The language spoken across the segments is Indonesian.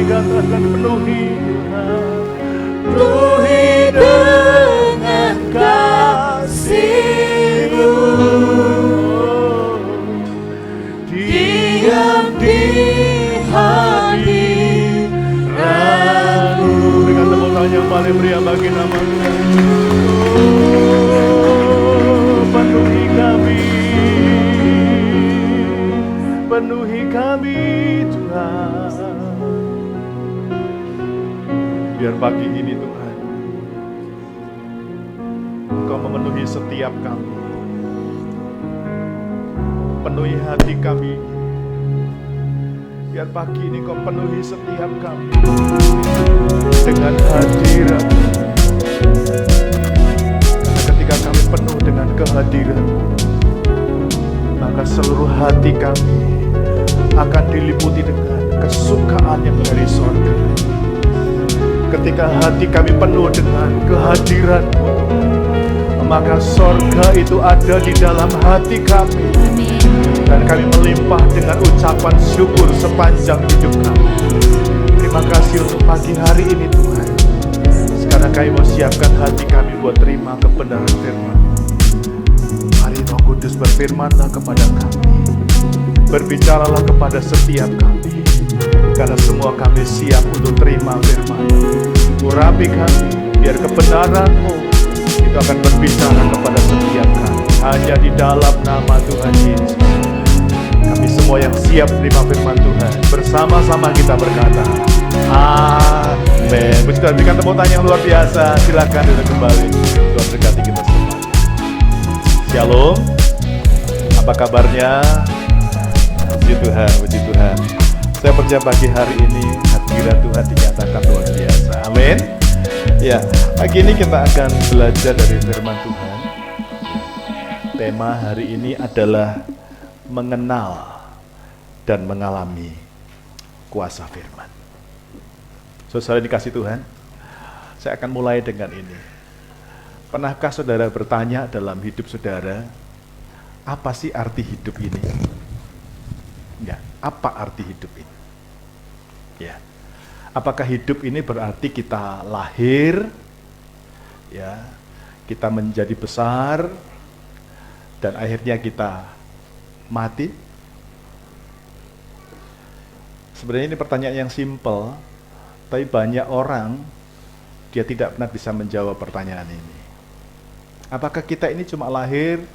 katakan penuhi dengan kasih-Mu, diam di hadirat-Mu. Berikan tepuk tangan yang paling meriah bagi nama Tuhan. Penuhi kami Tuhan. Biar pagi ini Tuhan, Engkau memenuhi setiap kami. Penuhi hati kami. Biar pagi ini Engkau penuhi setiap kami dengan hadirat. Karena ketika kami penuh dengan kehadiran, maka seluruh hati kami akan diliputi dengan kesukaan yang dari sorga. Ketika hati kami penuh dengan kehadiran-Mu, maka sorga itu ada di dalam hati kami. Dan kami melimpah dengan ucapan syukur sepanjang hidup kami. Terima kasih untuk pagi hari ini Tuhan. Sekarang kami mau siapkan hati kami buat terima kebenaran firman. Mari Roh Kudus berfirmanlah kepada kami. Berbicaralah kepada setiap kami. Karena semua kami siap untuk terima firman. Urapi kami, biar kebenaran-Mu itu akan berbicara kepada setiap kami. Hanya di dalam nama Tuhan Yesus. Kami semua yang siap terima firman Tuhan, bersama-sama kita berkata, amin. Puji Tuhan, berikan tepuk tangan yang luar biasa. Silakan duduk kembali. Tuhan berkati kita semua. Shalom. Apa kabarnya? Puji Tuhan, puji Tuhan. Saya percaya pagi hari ini hadirat Tuhan dinyatakan luar biasa. Amin. Ya, pagi ini kita akan belajar dari firman Tuhan. Tema hari ini adalah mengenal dan mengalami kuasa firman. Saudara dikasih Tuhan, saya akan mulai dengan ini. Pernahkah saudara bertanya dalam hidup saudara, apa sih arti hidup ini? Ya, apa arti hidup ini? Ya, apakah hidup ini berarti kita lahir, ya, kita menjadi besar, dan akhirnya kita mati? Sebenarnya ini pertanyaan yang simpel, tapi banyak orang dia tidak pernah bisa menjawab pertanyaan ini. Apakah kita ini cuma lahir,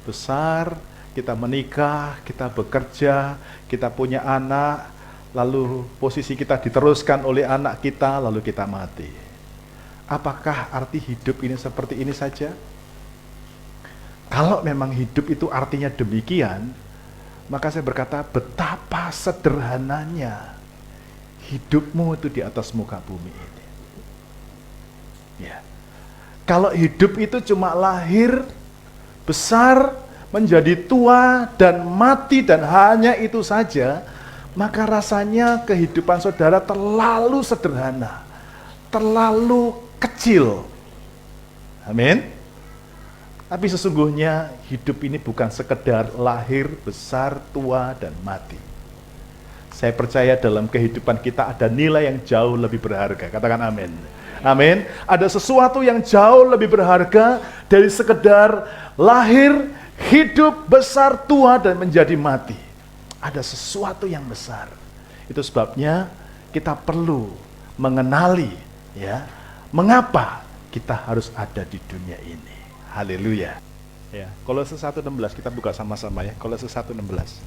besar, kita menikah, kita bekerja, kita punya anak, lalu posisi kita diteruskan oleh anak kita, lalu kita mati? Apakah arti hidup ini seperti ini saja? Kalau memang hidup itu artinya demikian, maka saya berkata betapa sederhananya hidupmu itu di atas muka bumi ini. Ya. Kalau hidup itu cuma lahir, besar, menjadi tua, dan mati, dan hanya itu saja, maka rasanya kehidupan saudara terlalu sederhana, terlalu kecil. Amin. Tapi sesungguhnya hidup ini bukan sekedar lahir, besar, tua, dan mati. Saya percaya dalam kehidupan kita ada nilai yang jauh lebih berharga. Katakan amin. Amin. Ada sesuatu yang jauh lebih berharga dari sekedar lahir, hidup, besar, tua, dan menjadi mati. Ada sesuatu yang besar. Itu sebabnya kita perlu mengenali, ya, mengapa kita harus ada di dunia ini. Haleluya. Ya, Kolose 1:16 kita buka sama-sama ya. Kolose 1:16.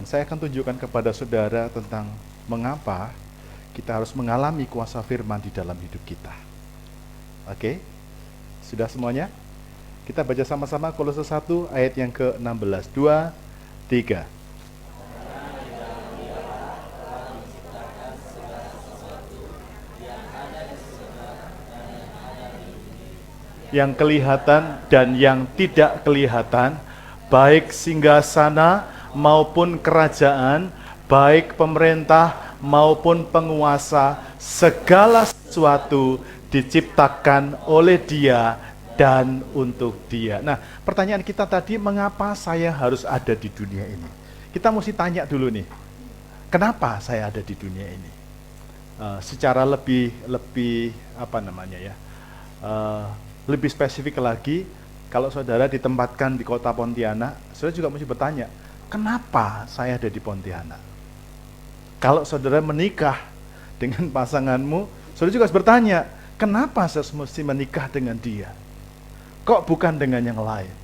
Saya akan tunjukkan kepada saudara tentang mengapa kita harus mengalami kuasa firman di dalam hidup kita. Oke? Sudah semuanya? Kita baca sama-sama Kolose 1 ayat yang ke-16. 2, 3. Yang kelihatan dan yang tidak kelihatan, baik singgasana maupun kerajaan, baik pemerintah maupun penguasa, segala sesuatu diciptakan oleh Dia dan untuk Dia. Nah, pertanyaan kita tadi, mengapa saya harus ada di dunia ini? Kita mesti tanya dulu nih, Kenapa saya ada di dunia ini? Secara lebih lebih spesifik lagi, kalau saudara ditempatkan di kota Pontianak, saudara juga mesti bertanya, kenapa saya ada di Pontianak? Kalau saudara menikah dengan pasanganmu, saudara juga harus bertanya, kenapa saya mesti menikah dengan dia? Kok bukan dengan yang lain?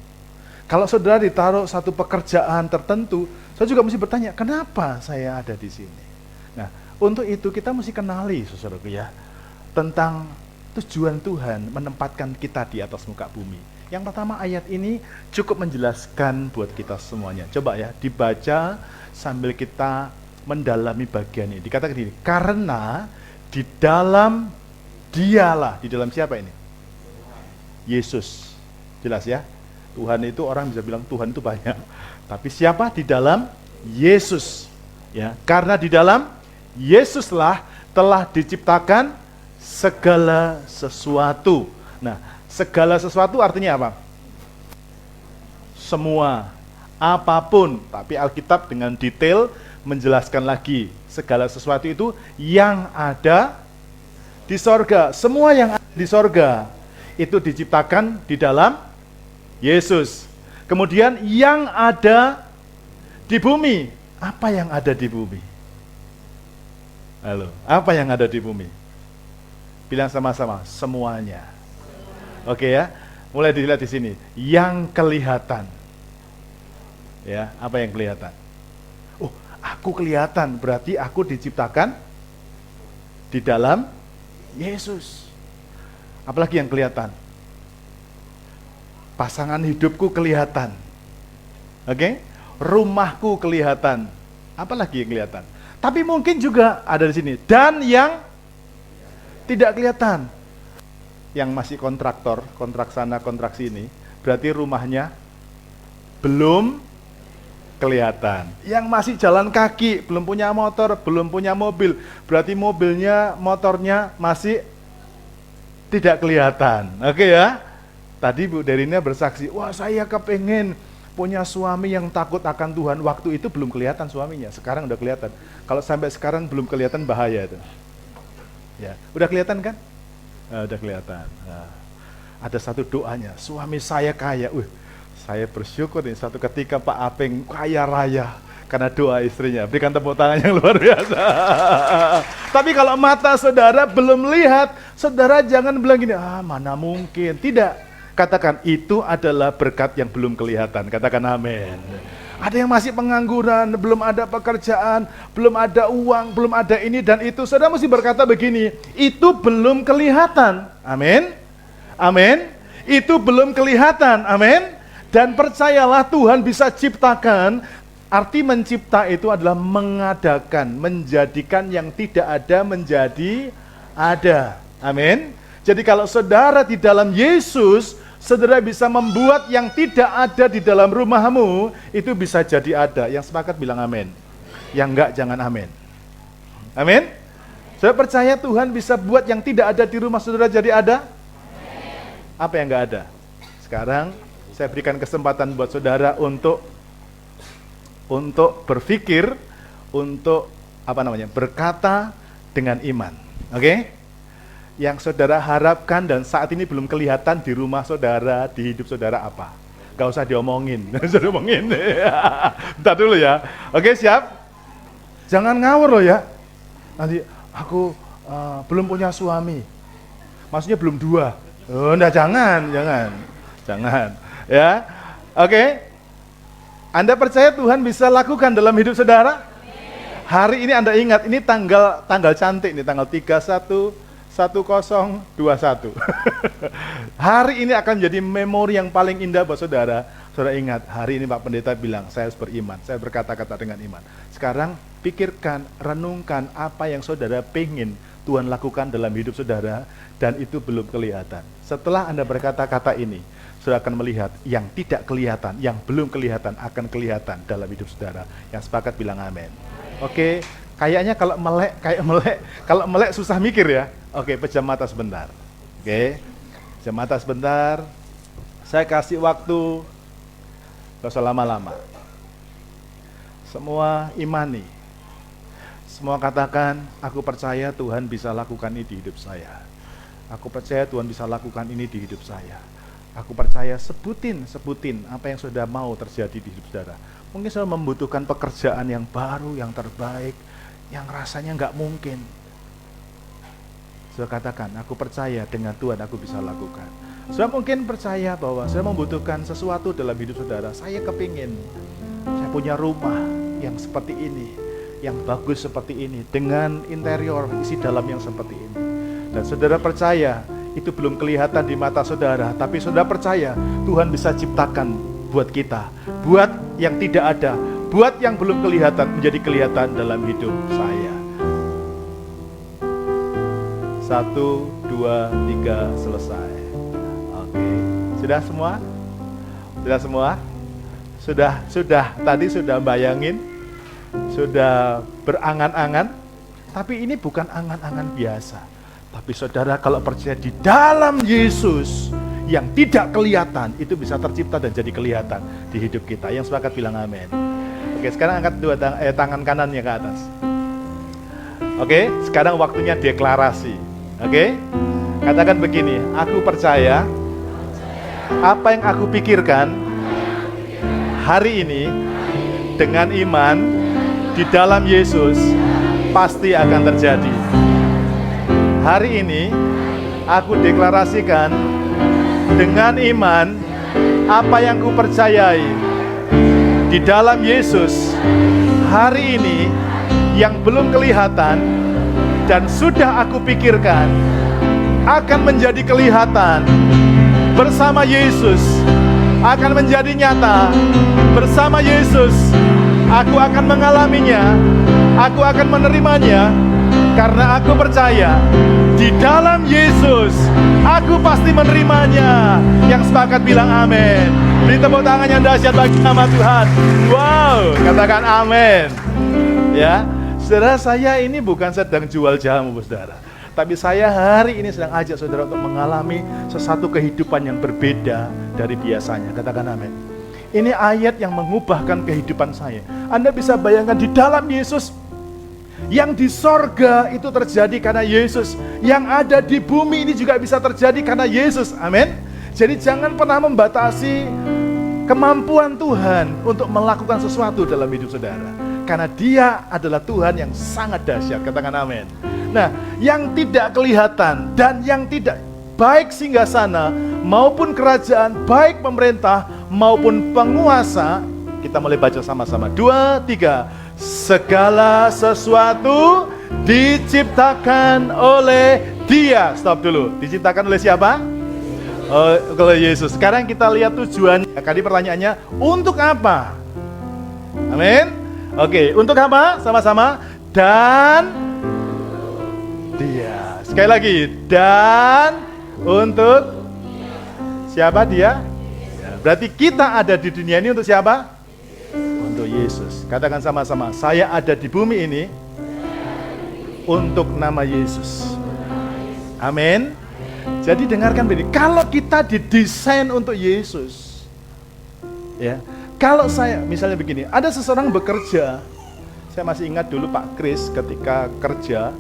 Kalau saudara ditaruh satu pekerjaan tertentu, saudara juga mesti bertanya, kenapa saya ada di sini? Nah, untuk itu kita mesti kenali, saudaraku ya, tentang tujuan Tuhan menempatkan kita di atas muka bumi. Yang pertama, ayat ini cukup menjelaskan buat kita semuanya. Coba ya, dibaca sambil kita mendalami bagian ini. Dikatakan gini, karena di dalam dialah, di dalam siapa ini? Yesus. Jelas ya? Tuhan itu, orang bisa bilang Tuhan itu banyak. Tapi siapa? Di dalam Yesus. Ya, karena di dalam Yesuslah telah diciptakan segala sesuatu. Nah, segala sesuatu artinya apa? Semua, apapun. Tapi Alkitab dengan detail menjelaskan lagi, segala sesuatu itu yang ada di sorga. Semua yang ada di sorga itu diciptakan di dalam Yesus. Kemudian yang ada di bumi, apa yang ada di bumi? Halo, apa yang ada di bumi? Bilang sama-sama, semuanya. Oke ya, mulai dilihat di sini. Yang kelihatan. Ya, apa yang kelihatan? Oh, aku kelihatan, berarti aku diciptakan di dalam Yesus. Apalagi yang kelihatan? Pasangan hidupku kelihatan. Oke? Rumahku kelihatan. Apalagi yang kelihatan? Tapi mungkin juga ada di sini. Dan yang tidak kelihatan. Yang masih kontraktor, kontrak sana, kontrak sini, berarti rumahnya belum kelihatan. Yang masih jalan kaki, belum punya motor, belum punya mobil, berarti mobilnya, motornya masih tidak kelihatan. Oke ya? Tadi Bu Derina bersaksi, wah saya kepengen punya suami yang takut akan Tuhan. Waktu itu belum kelihatan suaminya, sekarang udah kelihatan. Kalau sampai sekarang belum kelihatan, bahaya itu. Ya, udah kelihatan kan? Udah kelihatan. Nah, ada satu doanya, suami saya kaya. Saya bersyukur nih satu ketika Pak Apeng kaya raya karena doa istrinya. Berikan tepuk tangan yang luar biasa. Tapi kalau mata saudara belum lihat, saudara jangan bilang gini, mana mungkin. Tidak. Katakan, itu adalah berkat yang belum kelihatan. Katakan amin. Ada yang masih pengangguran, belum ada pekerjaan, belum ada uang, belum ada ini dan itu. Saudara mesti berkata begini, itu belum kelihatan. Amin. Amin. Itu belum kelihatan. Amin. Dan percayalah Tuhan bisa ciptakan. Arti mencipta itu adalah mengadakan, menjadikan yang tidak ada menjadi ada. Amin. Jadi kalau saudara di dalam Yesus, saudara bisa membuat yang tidak ada di dalam rumahmu, itu bisa jadi ada. Yang sepakat bilang amin. Yang enggak jangan amin. Amin. Saya percaya Tuhan bisa buat yang tidak ada di rumah saudara jadi ada. Amin. Apa yang enggak ada? Sekarang saya berikan kesempatan buat saudara untuk berpikir, untuk berkata dengan iman. Oke? Yang saudara harapkan dan saat ini belum kelihatan di rumah saudara, di hidup saudara apa? Gak usah diomongin. Bentar dulu ya. Oke, siap? Jangan ngawur loh ya. Nanti aku belum punya suami. Maksudnya belum dua. Oh, enggak, jangan. Ya. Oke. Anda percaya Tuhan bisa lakukan dalam hidup saudara? Hari ini Anda ingat, ini tanggal cantik nih, tanggal 31/10/21. Hari ini akan jadi memori yang paling indah buat saudara. Saudara ingat, hari ini Pak Pendeta bilang, saya harus beriman, saya berkata-kata dengan iman. Sekarang pikirkan, renungkan apa yang saudara pengen Tuhan lakukan dalam hidup saudara, dan itu belum kelihatan. Setelah Anda berkata-kata ini, saudara akan melihat yang tidak kelihatan, yang belum kelihatan akan kelihatan dalam hidup saudara. Yang sepakat bilang amin. Oke, kayaknya kalau melek susah mikir ya. Oke, pejam mata sebentar. Oke, pejam mata sebentar. Saya kasih waktu, gak usah lama-lama. Semua imani Semua katakan, aku percaya Tuhan bisa lakukan ini di hidup saya. Aku percaya Tuhan bisa lakukan ini di hidup saya. Aku percaya, sebutin apa yang sudah mau terjadi di hidup saudara. Mungkin saudara membutuhkan pekerjaan yang baru, yang terbaik, yang rasanya nggak mungkin. Saudara katakan, aku percaya dengan Tuhan aku bisa lakukan. Saudara mungkin percaya bahwa saudara membutuhkan sesuatu dalam hidup saudara. Saya kepingin, saya punya rumah yang seperti ini, yang bagus seperti ini, dengan interior, isi dalam yang seperti ini. Dan saudara percaya, itu belum kelihatan di mata saudara, tapi saudara percaya Tuhan bisa ciptakan buat kita, buat yang tidak ada, buat yang belum kelihatan menjadi kelihatan dalam hidup saya. 1, 2, 3, selesai. Oke, sudah semua? Sudah semua? Sudah, tadi sudah bayangin, sudah berangan-angan, tapi ini bukan angan-angan biasa. Tapi saudara kalau percaya di dalam Yesus yang tidak kelihatan, itu bisa tercipta dan jadi kelihatan di hidup kita. Yang sepakat bilang amin. Oke, sekarang angkat tangan kanannya ke atas. Oke, sekarang waktunya deklarasi. Oke, katakan begini, aku percaya apa yang aku pikirkan hari ini dengan iman di dalam Yesus pasti akan terjadi. Hari ini aku deklarasikan dengan iman apa yang ku percayai di dalam Yesus hari ini yang belum kelihatan dan sudah aku pikirkan akan menjadi kelihatan bersama Yesus, akan menjadi nyata bersama Yesus. Aku akan mengalaminya, aku akan menerimanya, karena aku percaya di dalam Yesus aku pasti menerimanya. Yang sepakat bilang amin. Beri tepuk tangan yang dahsyat bagi nama Tuhan. Wow, katakan amin. Ya, saudara, saya ini bukan sedang jual jamu, saudara, tapi saya hari ini sedang ajak saudara untuk mengalami sesuatu kehidupan yang berbeda dari biasanya. Katakan amin. Ini ayat yang mengubahkan kehidupan saya. Anda bisa bayangkan di dalam Yesus, yang di sorga itu terjadi karena Yesus, yang ada di bumi ini juga bisa terjadi karena Yesus. Amin. Jadi jangan pernah membatasi kemampuan Tuhan untuk melakukan sesuatu dalam hidup saudara, karena Dia adalah Tuhan yang sangat dahsyat. Katakan amin. Nah, yang tidak kelihatan dan yang tidak, baik singgasana maupun kerajaan, baik pemerintah maupun penguasa, kita mulai baca sama-sama. 2, 3. Segala sesuatu diciptakan oleh Dia. Stop dulu. Diciptakan oleh siapa? Oleh Yesus. Sekarang kita lihat tujuannya. Tadi pertanyaannya, untuk apa? Amin. Oke, untuk apa? Sama-sama. Dan Dia. Sekali lagi. Dan untuk siapa Dia? Ya, berarti kita ada di dunia ini untuk siapa? Untuk Yesus. Katakan sama-sama, saya ada di bumi ini untuk nama Yesus. Amin. Jadi dengarkan begini, kalau kita didesain untuk Yesus, ya, kalau saya misalnya begini, ada seseorang bekerja, saya masih ingat dulu Pak Kris ketika kerja,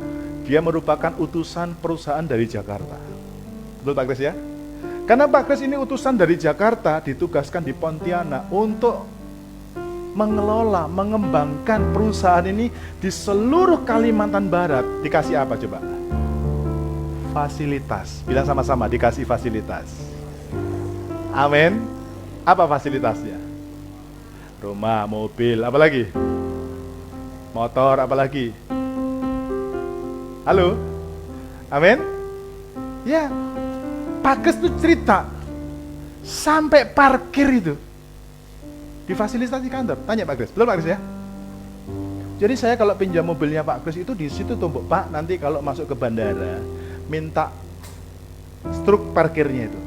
dia merupakan utusan perusahaan dari Jakarta. Betul Pak Kris ya? Karena Pak Kris ini utusan dari Jakarta, ditugaskan di Pontianak untuk mengelola, mengembangkan perusahaan ini di seluruh Kalimantan Barat. Dikasih apa coba? Fasilitas. Bilang sama-sama, dikasih fasilitas. Amin. Apa fasilitasnya? Rumah, mobil, apa lagi? Motor, apa lagi? Halo? Amin? Ya, Pak Kris itu cerita sampai parkir itu difasilitasi kantor. Tanya Pak Kris, betul Pak Kris ya? Jadi saya kalau pinjam mobilnya Pak Kris itu di situ tumbuk, Pak, nanti kalau masuk ke bandara minta struk parkirnya itu.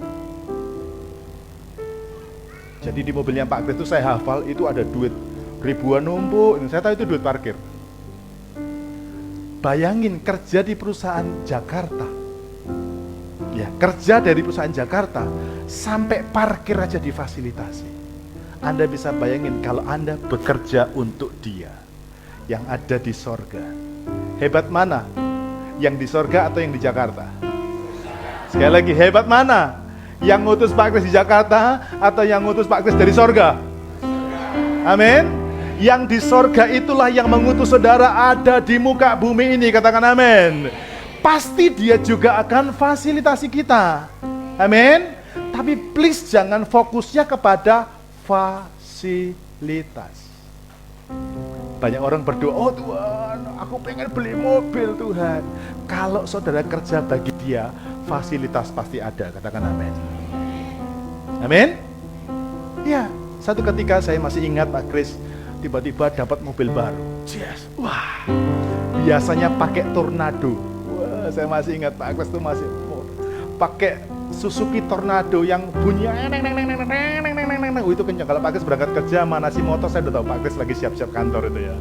Jadi di mobilnya Pak Kris itu saya hafal itu ada duit ribuan numpuk. Saya tahu itu duit parkir. Bayangin kerja di perusahaan Jakarta. Ya, kerja dari perusahaan Jakarta sampai parkir aja difasilitasi. Anda bisa bayangin kalau Anda bekerja untuk Dia. yang ada di sorga. Hebat mana? Yang di sorga atau yang di Jakarta? Sekali lagi, hebat mana? Yang ngutus Pak Kris di Jakarta atau yang ngutus Pak Kris dari sorga? Amin. Yang di sorga itulah yang mengutus saudara ada di muka bumi ini, katakan amin. Pasti dia juga akan fasilitasi kita. Amin. Tapi please jangan fokusnya kepada fasilitas. Banyak orang berdoa, oh Tuhan, aku pengen beli mobil Tuhan. Kalau saudara kerja bagi dia, fasilitas pasti ada, katakan amin. Amin. Ya, satu ketika saya masih ingat Pak Kris, tiba-tiba dapat mobil baru. Yes. Wah, biasanya pakai Tornado. Wah, saya masih ingat Pak Kris itu masih pakai Suzuki Tornado yang bunyinya itu kencang. Kalau Pak Kris berangkat kerja mana si motor, saya udah tahu Pak Kris lagi siap-siap kantor itu ya.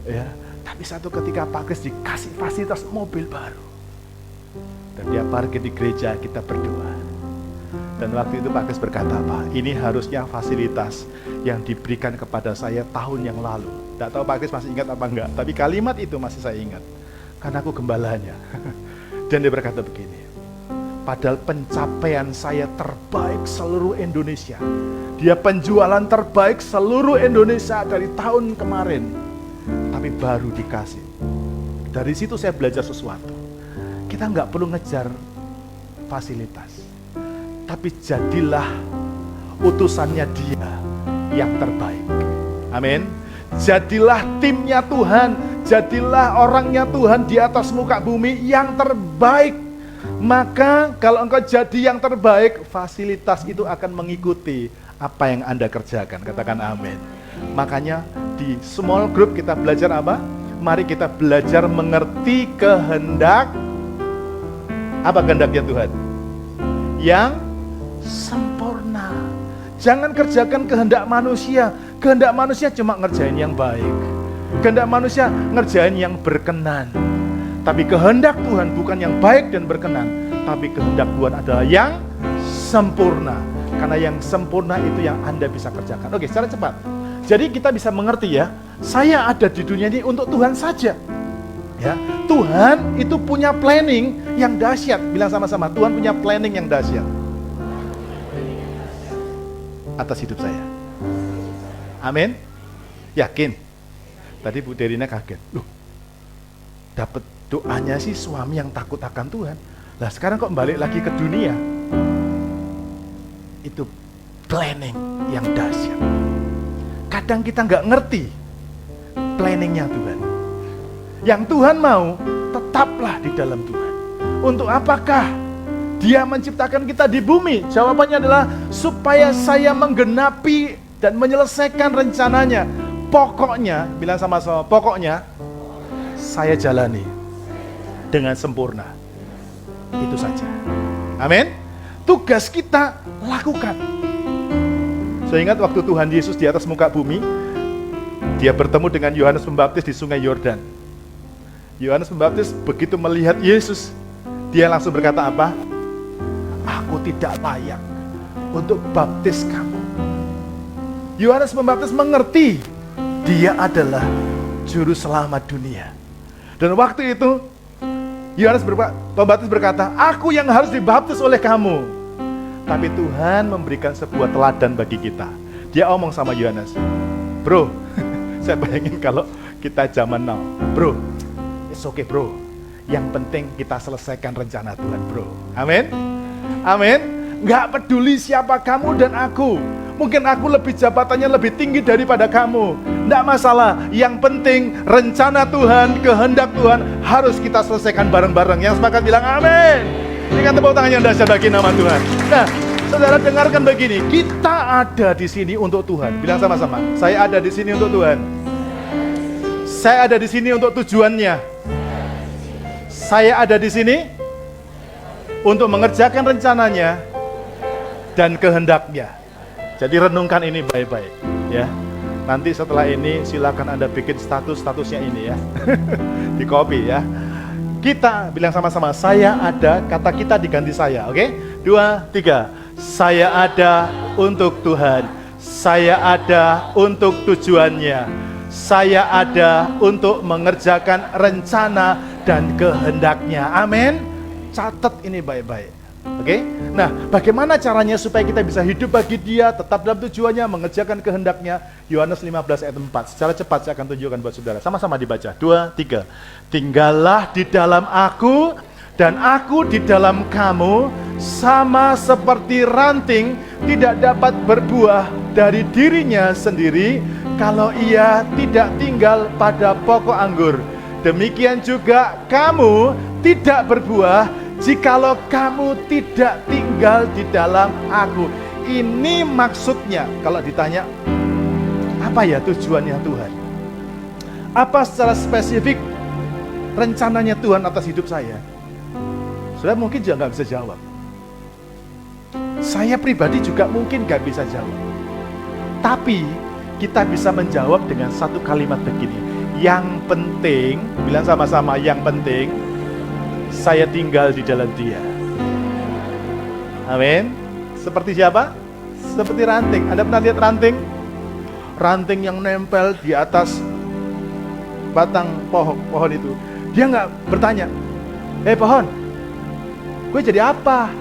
Ya, tapi satu ketika Pak Kris dikasih fasilitas mobil baru. Dan dia parkir di gereja, kita berdoa. Dan waktu itu Pak Kris berkata apa? Ini harusnya fasilitas yang diberikan kepada saya tahun yang lalu. Tidak tahu Pak Kris masih ingat apa enggak, tapi kalimat itu masih saya ingat. Karena aku gembalanya. Dan dia berkata begini, padahal pencapaian saya terbaik seluruh Indonesia. Dia penjualan terbaik seluruh Indonesia dari tahun kemarin. Tapi baru dikasih. Dari situ saya belajar sesuatu. Kita nggak perlu ngejar fasilitas. Tapi jadilah utusannya dia yang terbaik. Amin. Jadilah timnya Tuhan. Jadilah orangnya Tuhan di atas muka bumi yang terbaik. Maka kalau engkau jadi yang terbaik, fasilitas itu akan mengikuti apa yang Anda kerjakan. Katakan amin. Makanya di small group kita belajar apa? Mari kita belajar mengerti kehendak. Apa kehendaknya Tuhan? Yang sempurna. Jangan kerjakan kehendak manusia. Kehendak manusia cuma ngerjain yang baik. Kehendak manusia ngerjain yang berkenan. Tapi kehendak Tuhan bukan yang baik dan berkenan, tapi kehendak Tuhan adalah yang sempurna. Karena yang sempurna itu yang Anda bisa kerjakan. Oke, secara cepat. Jadi kita bisa mengerti ya, saya ada di dunia ini untuk Tuhan saja. Ya, Tuhan itu punya planning yang dahsyat. Bilang sama-sama, Tuhan punya planning yang dahsyat atas hidup saya. Amin. Yakin? Tadi Bu Derina kaget. Loh, dapat doanya sih suami yang takut akan Tuhan. Lah sekarang kok balik lagi ke dunia? Itu planning yang dahsyat. Kadang kita nggak ngerti planningnya Tuhan. Yang Tuhan mau, tetaplah di dalam Tuhan. Untuk apakah Dia menciptakan kita di bumi? Jawabannya adalah supaya saya menggenapi dan menyelesaikan rencananya. Pokoknya, bilang sama-sama, pokoknya saya jalani dengan sempurna. Itu saja. Amin. Tugas kita lakukan. Saya ingat waktu Tuhan Yesus di atas muka bumi, Dia bertemu dengan Yohanes Pembaptis di Sungai Yordan. Yohanes Pembaptis begitu melihat Yesus, dia langsung berkata apa? Aku tidak layak untuk baptis kamu. Yohanes Pembaptis mengerti dia adalah juru selamat dunia. Dan waktu itu Yohanes Pembaptis berkata, aku yang harus dibaptis oleh kamu. Tapi Tuhan memberikan sebuah teladan bagi kita. Dia omong sama Yohanes, bro, saya bayangin kalau kita zaman now, bro, it's okay bro, yang penting kita selesaikan rencana Tuhan bro. Amin. Amin. Gak peduli siapa kamu dan aku. Mungkin aku lebih jabatannya lebih tinggi daripada kamu. Tidak masalah. Yang penting rencana Tuhan, kehendak Tuhan harus kita selesaikan bareng-bareng. Yang sepakat bilang amin. Berikan tepuk tangan yang dahsyat bagi nama Tuhan. Nah, saudara dengarkan begini. Kita ada di sini untuk Tuhan. Bilang sama-sama. Saya ada di sini untuk Tuhan. Saya ada di sini untuk tujuannya. Saya ada di sini untuk mengerjakan rencananya dan kehendaknya. Jadi renungkan ini baik-baik ya. Nanti setelah ini silakan Anda bikin statusnya ini ya. Di copy ya. Kita bilang sama-sama, saya ada, kata kita diganti saya, oke? 2, 3. Saya ada untuk Tuhan. Saya ada untuk tujuannya. Saya ada untuk mengerjakan rencana dan kehendaknya. Amin. Catat ini baik-baik. Oke? Nah, bagaimana caranya supaya kita bisa hidup bagi Dia, tetap dalam tujuannya, mengerjakan kehendaknya? Yohanes 15 ayat 4. Secara cepat saya akan tunjukkan buat saudara. Sama-sama dibaca. 2, 3. Tinggallah di dalam aku dan aku di dalam kamu, sama seperti ranting tidak dapat berbuah dari dirinya sendiri kalau ia tidak tinggal pada pokok anggur. Demikian juga kamu tidak berbuah jikalau kamu tidak tinggal di dalam aku. Ini maksudnya, kalau ditanya, apa ya tujuannya Tuhan? Apa secara spesifik rencananya Tuhan atas hidup saya? Saudara mungkin juga nggak bisa jawab. Saya pribadi juga mungkin nggak bisa jawab. Tapi kita bisa menjawab dengan satu kalimat begini. Yang penting, bilang sama-sama, yang penting saya tinggal di dalam Dia. Amin. Seperti siapa? Seperti ranting. Anda pernah lihat ranting? Ranting yang nempel di atas batang pohon itu. Dia nggak bertanya, pohon, gue jadi apa?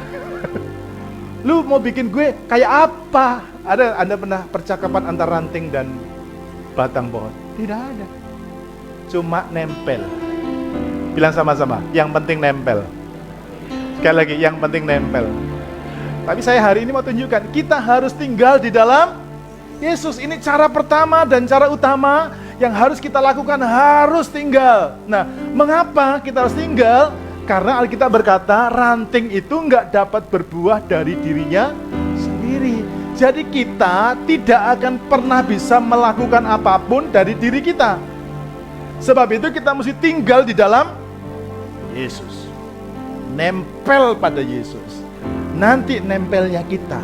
Lu mau bikin gue kayak apa? Anda pernah percakapan antara ranting dan batang pohon? Tidak ada. Cuma nempel. Bilang sama-sama, yang penting nempel. Sekali lagi, yang penting nempel. Tapi saya hari ini mau tunjukkan, kita harus tinggal di dalam Yesus. Ini cara pertama dan cara utama yang harus kita lakukan, harus tinggal. Nah, mengapa kita harus tinggal? Karena Alkitab berkata, ranting itu nggak dapat berbuah dari dirinya sendiri. Jadi kita tidak akan pernah bisa melakukan apapun dari diri kita. Sebab itu kita mesti tinggal di dalam Yesus. Nempel pada Yesus. Nanti nempelnya kita,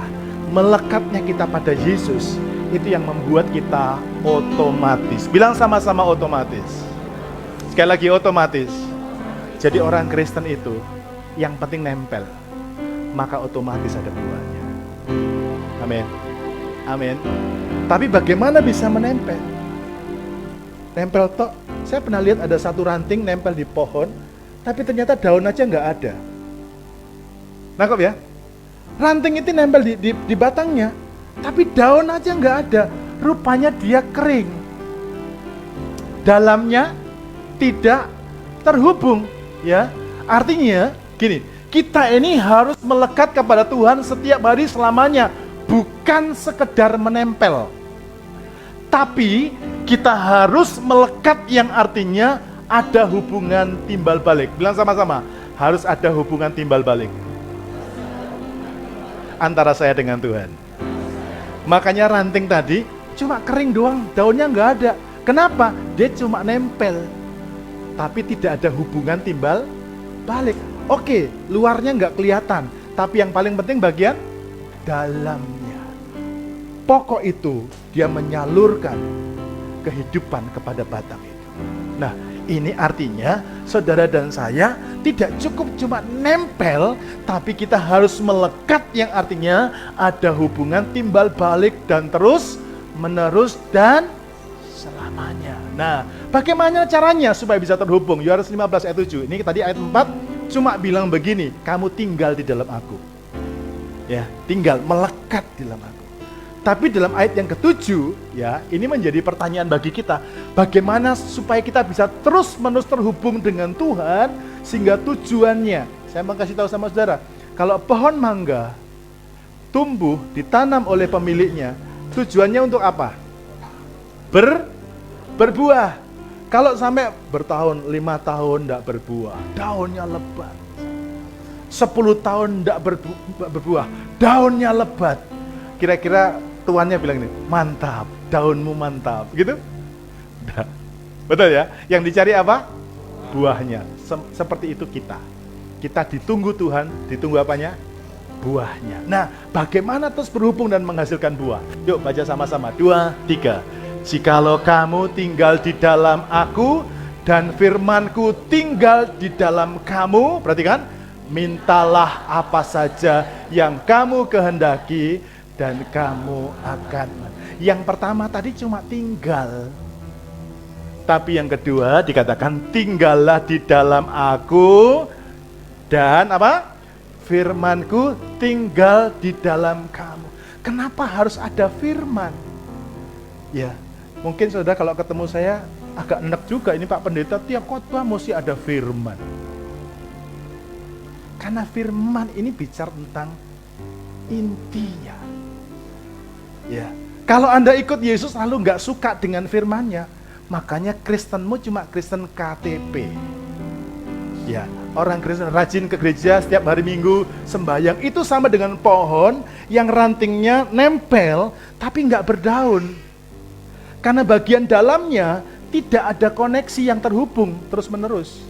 melekatnya kita pada Yesus, itu yang membuat kita otomatis. Bilang sama-sama otomatis. Sekali lagi otomatis. Jadi orang Kristen itu yang penting nempel, maka otomatis ada buahnya. Amin. Amin. Tapi bagaimana bisa menempel? Nempel tok. Saya pernah lihat ada satu ranting nempel di pohon, tapi ternyata daun aja nggak ada. Nangkep ya? Ranting itu nempel di batangnya, tapi daun aja nggak ada. Rupanya dia kering. Dalamnya tidak terhubung. Ya, artinya gini, kita ini harus melekat kepada Tuhan setiap hari selamanya, bukan sekedar menempel. Tapi kita harus melekat yang artinya ada hubungan timbal balik. Bilang sama-sama, harus ada hubungan timbal balik antara saya dengan Tuhan. Makanya ranting tadi cuma kering doang, daunnya nggak ada. Kenapa? Dia cuma nempel, tapi tidak ada hubungan timbal balik. Oke, luarnya nggak kelihatan, tapi yang paling penting bagian dalamnya. Pokok itu dia menyalurkan kehidupan kepada batang itu. Nah, ini artinya saudara dan saya tidak cukup cuma nempel, tapi kita harus melekat yang artinya ada hubungan timbal balik dan terus menerus dan selamanya. Nah, bagaimana caranya supaya bisa terhubung? Yohanes 15 ayat 7. Ini tadi ayat 4 cuma bilang begini, kamu tinggal di dalam aku. Ya, tinggal melekat di dalam aku. Tapi dalam ayat yang ke-7, ya, ini menjadi pertanyaan bagi kita. Bagaimana supaya kita bisa terus-menerus terhubung dengan Tuhan sehingga tujuannya, saya mau kasih tahu sama saudara, kalau pohon mangga tumbuh ditanam oleh pemiliknya, tujuannya untuk apa? Berbuah. Kalau sampai bertahun, 5 tahun tidak berbuah, daunnya lebat. 10 tahun tidak berbuah, daunnya lebat. Kira-kira tuannya bilang ini, mantap, daunmu mantap, gitu? Betul ya? Yang dicari apa? Buahnya. Seperti itu kita. Kita ditunggu Tuhan, ditunggu apanya? Buahnya. Nah, bagaimana terus berhubung dan menghasilkan buah? Yuk baca sama-sama. 2, 3. Jikalau kamu tinggal di dalam aku dan firmanku tinggal di dalam kamu, perhatikan, mintalah apa saja yang kamu kehendaki dan kamu akan. Yang pertama tadi cuma tinggal. Tapi yang kedua dikatakan tinggallah di dalam aku dan apa? Firmanku tinggal di dalam kamu. Kenapa harus ada firman? Ya, mungkin saudara kalau ketemu saya agak enek juga ini Pak Pendeta, tiap khotbah mesti ada firman. Karena firman ini bicara tentang intinya. Ya, kalau Anda ikut Yesus lalu nggak suka dengan firman-Nya, makanya Kristenmu cuma Kristen KTP. Ya, orang Kristen rajin ke gereja setiap hari Minggu, sembahyang, itu sama dengan pohon yang rantingnya nempel tapi nggak berdaun. Karena bagian dalamnya tidak ada koneksi yang terhubung terus-menerus.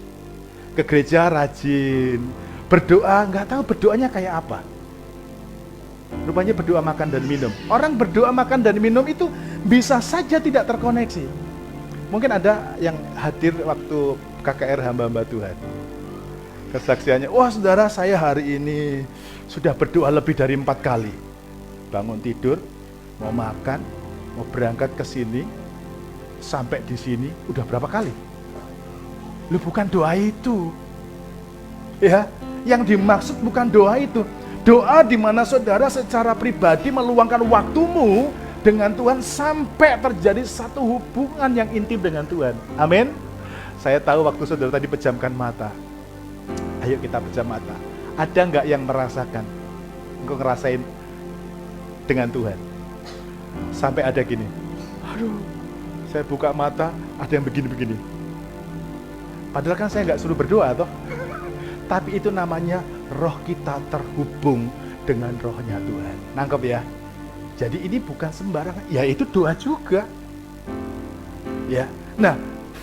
Ke gereja rajin, berdoa, nggak tahu berdoanya kayak apa. Rupanya berdoa, makan dan minum. Orang berdoa, makan dan minum itu bisa saja tidak terkoneksi. Mungkin ada yang hadir waktu KKR hamba-hamba Tuhan. Kesaksiannya, wah saudara saya hari ini sudah berdoa lebih dari 4 kali. Bangun tidur, mau makan, mau berangkat ke sini, sampai di sini, udah berapa kali? Lu bukan doa itu. Ya, yang dimaksud bukan doa itu. Doa di mana saudara secara pribadi meluangkan waktumu dengan Tuhan sampai terjadi satu hubungan yang intim dengan Tuhan. Amin. Saya tahu waktu saudara tadi pejamkan mata. Ayo kita pejam mata. Ada nggak yang merasakan? Engkau ngerasain dengan Tuhan. Sampai ada gini. Aduh, saya buka mata, ada yang begini-begini. Padahal kan saya nggak suruh berdoa toh. Tapi itu namanya roh kita terhubung dengan rohnya Tuhan. Nangkep ya? Jadi ini bukan sembarangan, ya itu doa juga. Ya. Nah,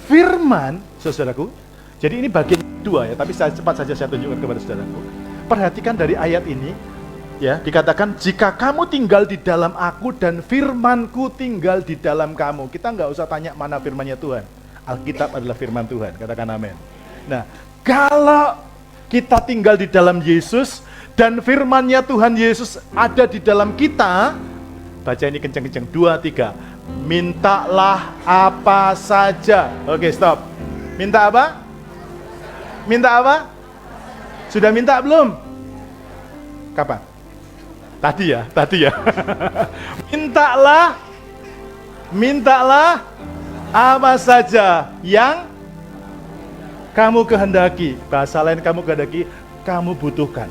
firman, saudaraku, jadi ini bagian kedua ya, tapi cepat saja saya tunjukkan kepada saudaraku. Perhatikan dari ayat ini, ya, dikatakan jika kamu tinggal di dalam aku dan firmanku tinggal di dalam kamu. Kita nggak usah tanya mana firmannya Tuhan. Alkitab adalah firman Tuhan, katakan amin. Nah, kalau kita tinggal di dalam Yesus dan firman-Nya Tuhan Yesus ada di dalam kita, baca ini kencang-kencang, 2, 3. Mintalah apa saja. Oke, stop. Minta apa? Minta apa? Sudah minta belum? Kapan? Tadi ya. Mintalah apa saja yang kamu kehendaki. Bahasa lain kamu kehendaki, kamu butuhkan.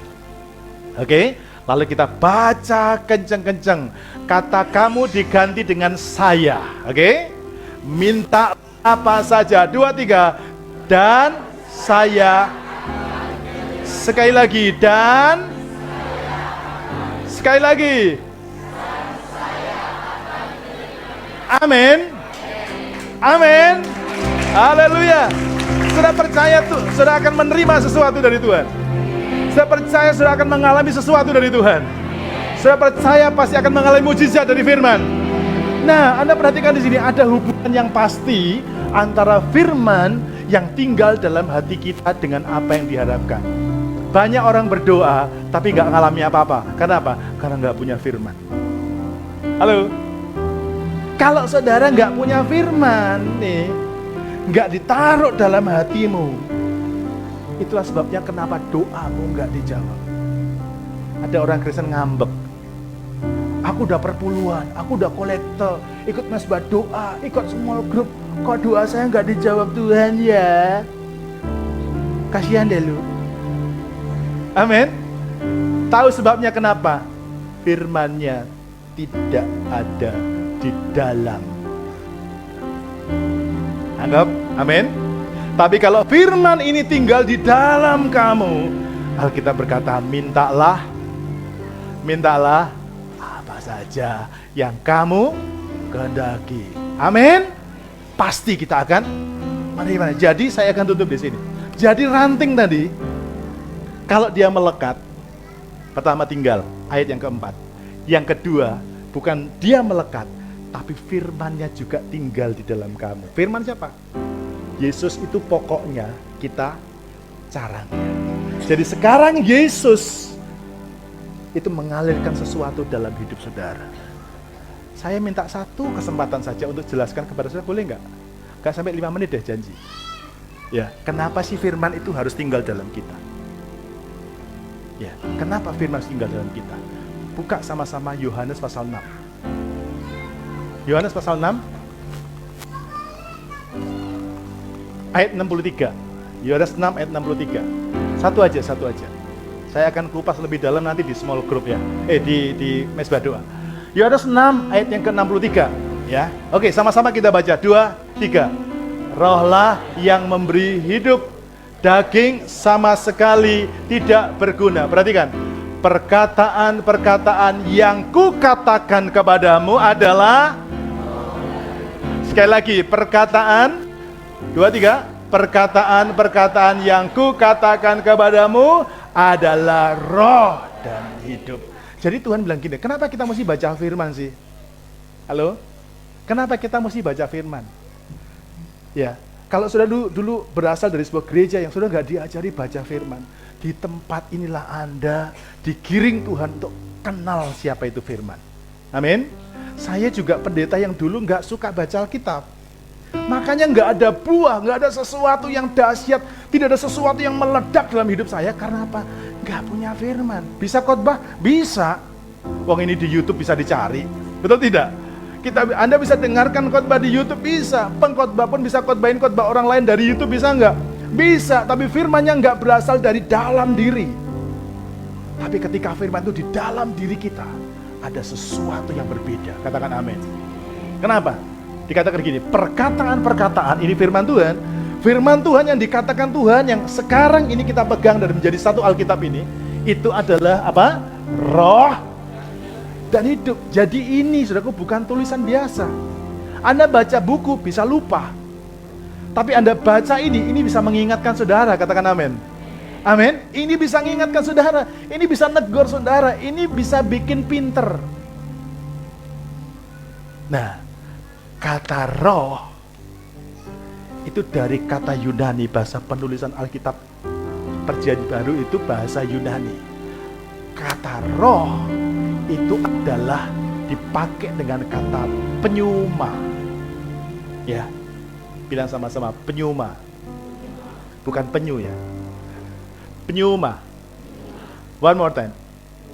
Oke? Lalu kita baca kenceng-kenceng. Kata kamu diganti dengan saya. Oke? Minta apa saja. 2, 3. Dan saya. Sekali lagi. Dan. Sekali lagi. Amin. Amin. Haleluya. Sudah percaya tuh, sudah akan menerima sesuatu dari Tuhan. Sudah percaya sudah akan mengalami sesuatu dari Tuhan. Sudah percaya pasti akan mengalami mujizat dari firman. Nah, Anda perhatikan di sini ada hubungan yang pasti antara firman yang tinggal dalam hati kita dengan apa yang diharapkan. Banyak orang berdoa tapi nggak ngalami apa-apa. Kenapa? Karena nggak punya firman. Halo? Kalau saudara nggak punya firman nih, nggak ditaruh dalam hatimu, itulah sebabnya kenapa doamu nggak dijawab. Ada orang Kristen ngambek, aku udah perpuluhan, aku udah kolektor, ikut mesbah doa, ikut small group, kok doa saya nggak dijawab Tuhan ya? Kasihan deh lu. Amin. Tahu sebabnya kenapa? Firman-Nya tidak ada di dalam. Anggap, amin. Tapi kalau firman ini tinggal di dalam kamu, Alkitab berkata, mintalah apa saja yang kamu kehendaki. Amin. Pasti kita akan menerima. Jadi saya akan tutup di sini. Jadi ranting tadi, kalau dia melekat, pertama tinggal, ayat yang keempat. Yang kedua, bukan dia melekat, tapi firman-Nya juga tinggal di dalam kamu. Firman siapa? Yesus itu pokoknya, kita caranya. Jadi sekarang Yesus itu mengalirkan sesuatu dalam hidup saudara. Saya minta satu kesempatan saja untuk jelaskan kepada saudara, boleh nggak? Gak sampai 5 menit deh janji. Ya, kenapa sih firman itu harus tinggal dalam kita? Ya, kenapa firman harus tinggal dalam kita? Buka sama-sama Yohanes pasal 6. Yohanes pasal 6 ayat 63. Yohanes 6 ayat 63. Satu aja. Saya akan kupas lebih dalam nanti di small group ya. Di mesbah doa. Yohanes 6 ayat yang ke-63 ya. Oke, sama-sama kita baca. 2, 3. Rohlah yang memberi hidup, daging sama sekali tidak berguna. Perhatikan. Perkataan-perkataan yang kukatakan kepadamu adalah, sekali lagi, perkataan, 2, 3, perkataan-perkataan yang kukatakan kepadamu adalah roh dan hidup. Jadi Tuhan bilang gini, kenapa kita mesti baca firman sih? Halo? Kenapa kita mesti baca firman? Ya, kalau sudah dulu berasal dari sebuah gereja yang sudah nggak diajari baca firman, di tempat inilah Anda digiring Tuhan untuk kenal siapa itu firman. Amin. Saya juga pendeta yang dulu nggak suka baca Alkitab. Makanya nggak ada buah, nggak ada sesuatu yang dahsyat, tidak ada sesuatu yang meledak dalam hidup saya. Karena apa? Nggak punya firman. Bisa khotbah? Bisa. Wong ini di YouTube bisa dicari. Betul tidak? Anda bisa dengarkan khotbah di YouTube, bisa. Pengkhotbah pun bisa khotbahin khotbah orang lain dari YouTube, bisa nggak? Bisa, tapi firmannya nggak berasal dari dalam diri. Tapi ketika firman itu di dalam diri kita, ada sesuatu yang berbeda. Katakan amin. Kenapa? Dikatakan gini, perkataan-perkataan ini firman Tuhan yang dikatakan Tuhan, yang sekarang ini kita pegang dan menjadi satu Alkitab ini, itu adalah apa? Roh dan hidup. Jadi ini, saudaraku, bukan tulisan biasa. Anda baca buku bisa lupa, tapi Anda baca ini bisa mengingatkan saudara. Katakan amin. Amin. Ini bisa mengingatkan saudara, ini bisa negor saudara, ini bisa bikin pinter. Nah, kata roh itu dari kata Yunani, bahasa penulisan Alkitab Perjanjian Baru itu bahasa Yunani. Kata roh itu adalah dipakai dengan kata pneuma. Ya, bilang sama-sama, pneuma. Bukan penyu ya. Pneuma. One more time.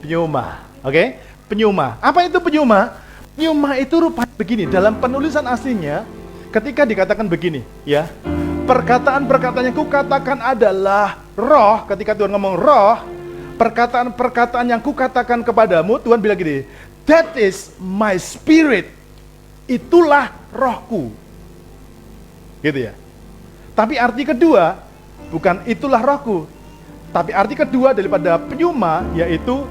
Pneuma. Oke? Pneuma. Apa itu pneuma? Pneuma itu rupanya begini, dalam penulisan aslinya ketika dikatakan begini, ya. Perkataan-perkataan yang kukatakan adalah roh. Ketika Tuhan ngomong roh, perkataan-perkataan yang kukatakan kepadamu, Tuhan bilang gini, that is my spirit. Itulah rohku. Gitu ya. Tapi arti kedua, bukan itulah rohku, tapi arti kedua daripada pneuma, yaitu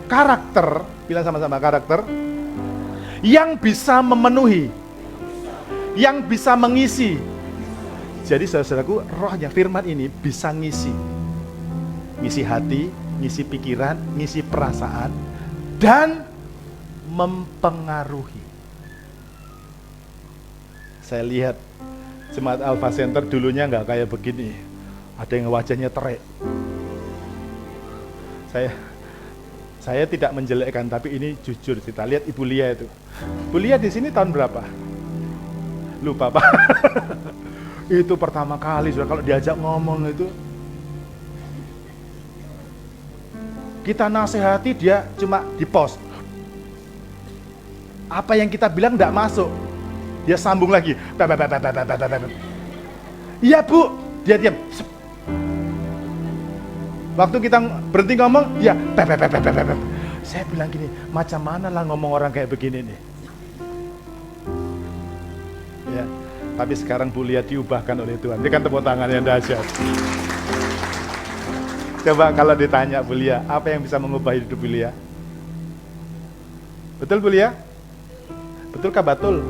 karakter. Bilang sama-sama, karakter. Yang bisa memenuhi, yang bisa mengisi. Jadi saudaraku, rohnya firman ini bisa ngisi hati, ngisi pikiran, ngisi perasaan, dan mempengaruhi. Saya lihat Jemaat Alpha Center dulunya nggak kayak begini, ada yang wajahnya terik. Saya tidak menjelekkan, tapi ini jujur. Kita lihat Ibu Lia itu. Ibu Lia di sini tahun berapa? Lupa Pak. Itu pertama kali sudah kalau diajak ngomong itu, kita nasihati dia cuma di pos. Apa yang kita bilang tidak masuk, dia sambung lagi. Iya Bu, dia diam. Waktu kita berhenti ngomong, dia Saya bilang gini, macam mana lah ngomong orang kayak begini nih. Ya, tapi sekarang Bu Lia diubahkan oleh Tuhan. Berikan tepuk tangan yang dahsyat. Coba kalau ditanya Bu Lia, apa yang bisa mengubah hidup Bu Lia? Betul Bu Lia? Betulkah betul?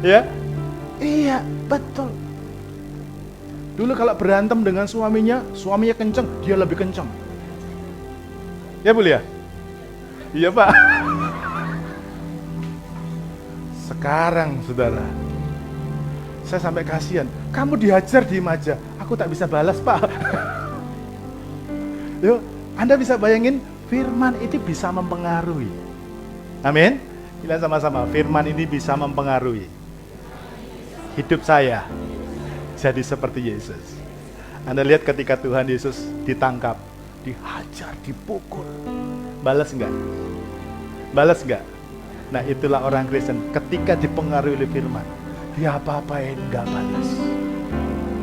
Ya? Iya, betul. Dulu kalau berantem dengan suaminya kenceng, dia lebih kenceng. Ya Bu Lia? Iya Pak. Sekarang saudara, saya sampai kasihan. Kamu dihajar diem aja, aku tak bisa balas Pak. Yuk, Anda bisa bayangin firman itu bisa mempengaruhi. Amin. Bilang sama-sama, firman ini bisa mempengaruhi. hidup saya jadi seperti Yesus. Anda lihat ketika Tuhan Yesus ditangkap, dihajar, dipukul, balas enggak? Balas enggak? Nah, itulah orang Kristen. Ketika dipengaruhi oleh firman, dia apa-apain enggak balas.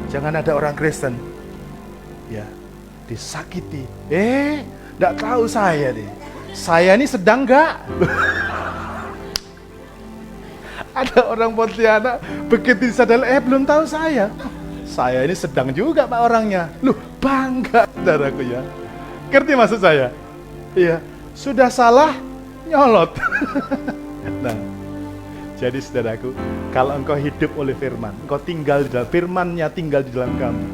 Jangan ada orang Kristen ya disakiti, enggak tahu saya nih, saya ini sedang enggak? Ada orang Pontianak begitu disadari, belum tahu saya ini sedang juga Pak orangnya. Loh, bangga saudaraku ya. Ngerti maksud saya? Iya, sudah salah nyolot. Nah, jadi saudaraku, kalau engkau hidup oleh firman, engkau tinggal di dalam firman-Nya, tinggal di dalam kamu,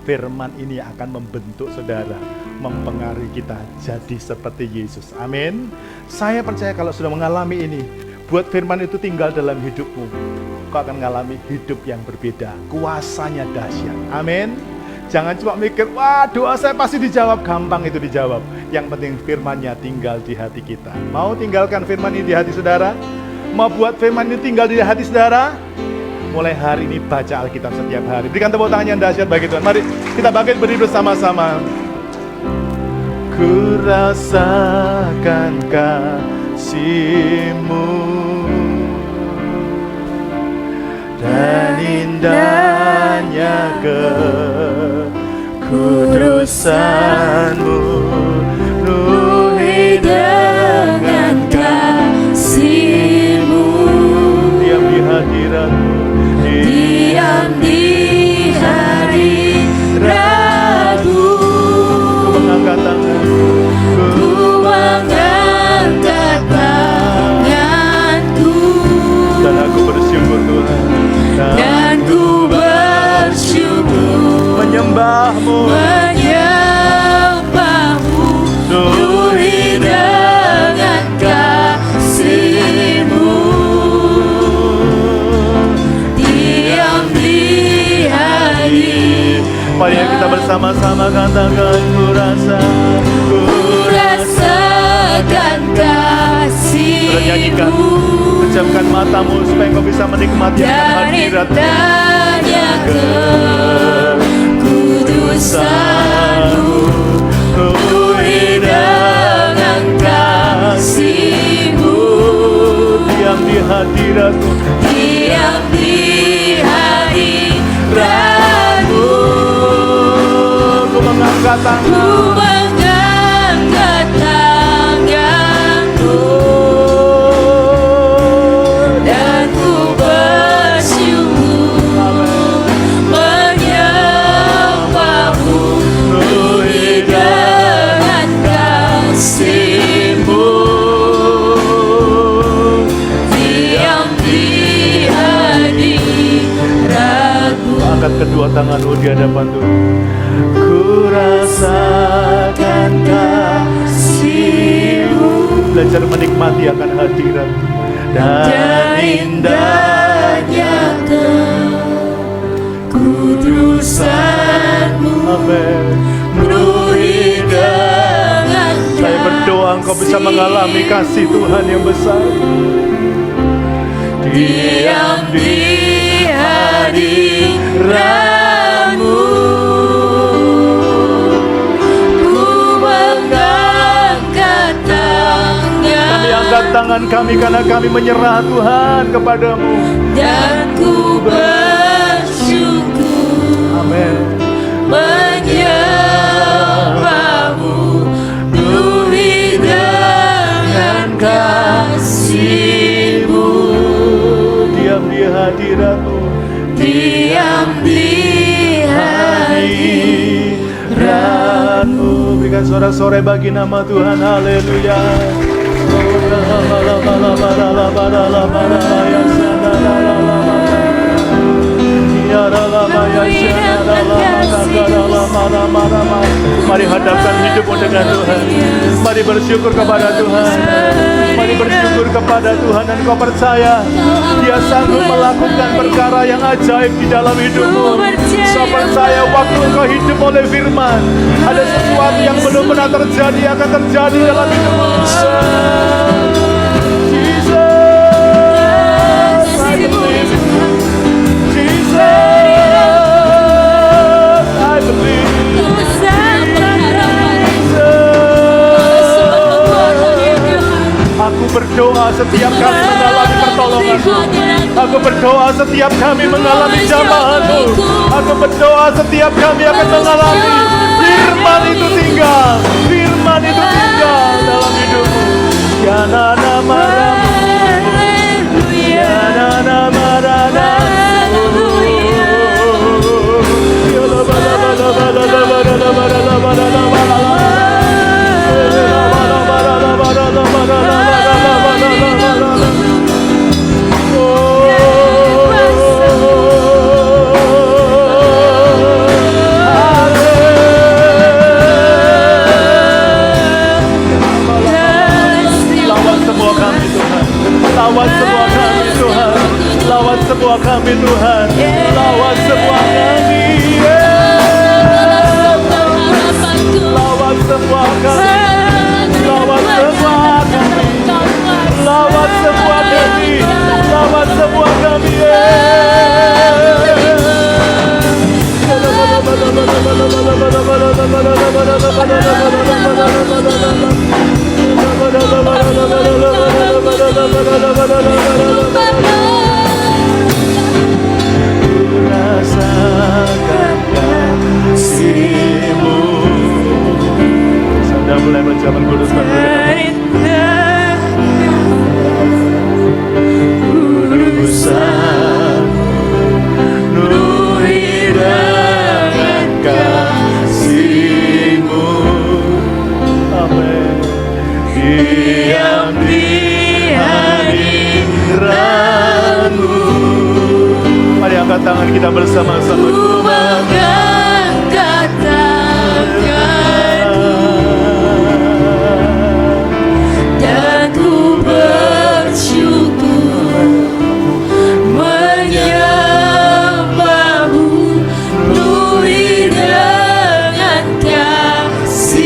firman ini akan membentuk saudara, mempengaruhi kita jadi seperti Yesus. Amin. Saya percaya kalau sudah mengalami ini, buat firman itu tinggal dalam hidupmu, kau akan mengalami hidup yang berbeda. Kuasanya dahsyat. Amin. Jangan cuma mikir, wah doa saya pasti dijawab. Gampang itu dijawab. Yang penting firman-Nya tinggal di hati kita. Mau tinggalkan firman ini di hati saudara? Mau buat firman ini tinggal di hati saudara? Mulai hari ini baca Alkitab setiap hari. Berikan tepuk tangan yang dahsyat bagi Tuhan. Mari kita bangkit berdiri bersama-sama. Ku rasakan kasih-Mu dan indahnya kekudusan-Mu, penuhi dengan kasih-Mu. Diam di hadirat-Mu, diam di hadirat-Mu. Ku mengangkat tanganku, ku mengangkat tanganku, dan aku bersyukur Tuhan, dan ku bersyukur menyembah-Mu, penuhi dengan kasih-Mu. Diam di hati. Mari kita bersama-sama katakan, ku rasakan kasih-Mu. Nyanyikan, pejamkan matamu supaya engkau bisa menikmati hadirat-Nya, kekudusan-Mu, penuhi dengan kasih-Mu. Diam di hadirat-Mu, diam di hadirat-Mu. Ku mengangkat tanganku, dan ku bersyukur menyembah-Mu, penuhi dengan kasih-Mu. Diam di hadirat-Mu. Angkat kedua tanganmu di hadapan Tuhan. Ku rasakan kasih-Mu. Belajar menikmati akan hadirat dan indahnya kekudusan-Mu. Amin. Penuhi dengan kasih-Mu. Saya berdoa engkau bisa mengalami kasih Tuhan yang besar. Diam di hadirat-Mu. Angkat tangan kami karena kami menyerah Tuhan kepadamu, dan ku bersyukur. Amin. Menyembah-Mu, penuhi dengan kasih-Mu. Diam di hadirat-Mu, diam di hadirat-Mu. Berikan sorak-sorai bagi nama Tuhan. Haleluya. Mari hadapkan hidupmu dengan Tuhan. Mari bersyukur kepada Tuhan. Mari bersyukur kepada Tuhan, dan kau percaya Dia sanggup melakukan perkara yang ajaib di dalam hidupmu. Kau percaya waktu kau hidup oleh firman, ada sesuatu yang belum pernah terjadi akan terjadi dalam hidupmu. Jesus, I believe. berdoa setiap kami mengalami jambahan-Mu. Aku berdoa setiap kami akan mengalami firman itu tinggal. Firman itu tinggal dalam hidupmu. Ya nana maramu, ya nana marana. Lawan semua kami Tuhan, lawan semua kami Tuhan, lawan semua kami, lawan semua kami, lawan semua kami, lawan semua kami, lawan semua kami. Rasakan kasih-Mu. Sudah mulai menjaman kudus urusan penuhi dengan kasih-Mu. Amin. Diam di hadirat-Mu. Mari angkat tangan kita bersama-sama. Ku mengangkat tanganku dan ku bersyukur menyembah-Mu penuhi dengan kasih-Mu.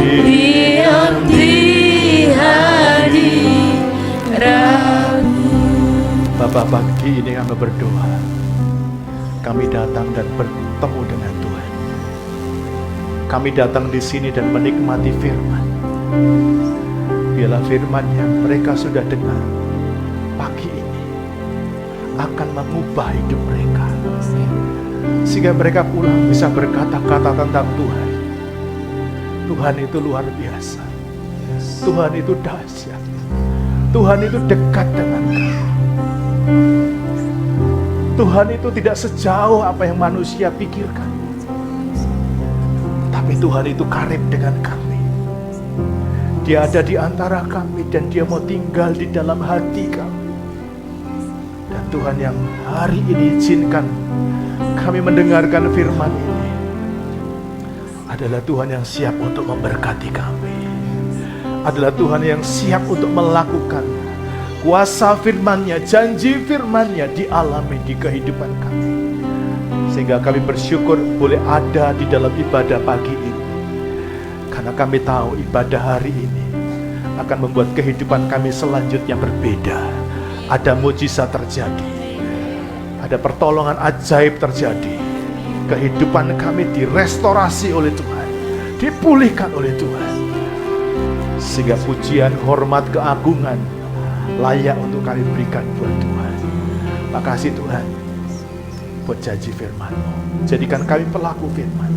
Diam di hadirat-Mu. Bapak, pagi ini kami berdoa. Kami datang dan bertemu dengan Tuhan. Kami datang di sini dan menikmati firman. Biarlah firman yang mereka sudah dengar pagi ini akan mengubah hidup mereka, sehingga mereka pulang bisa berkata-kata tentang Tuhan. Tuhan itu luar biasa. Tuhan itu dahsyat. Tuhan itu dekat dengan kami. Tuhan itu tidak sejauh apa yang manusia pikirkan, tapi Tuhan itu karib dengan kami. Dia ada di antara kami dan Dia mau tinggal di dalam hati kami. Dan Tuhan yang hari ini izinkan kami mendengarkan firman ini adalah Tuhan yang siap untuk memberkati kami, adalah Tuhan yang siap untuk melakukan kuasa firman-Nya, janji firman-Nya dialami di kehidupan kami. Sehingga kami bersyukur boleh ada di dalam ibadah pagi ini. Karena kami tahu ibadah hari ini akan membuat kehidupan kami selanjutnya berbeda. Ada mujizat terjadi, ada pertolongan ajaib terjadi. Kehidupan kami direstorasi oleh Tuhan, dipulihkan oleh Tuhan. Sehingga pujian, hormat, keagungan layak untuk kami berikan buat Tuhan. Makasih Tuhan buat janji firman-Mu. Jadikan kami pelaku firman.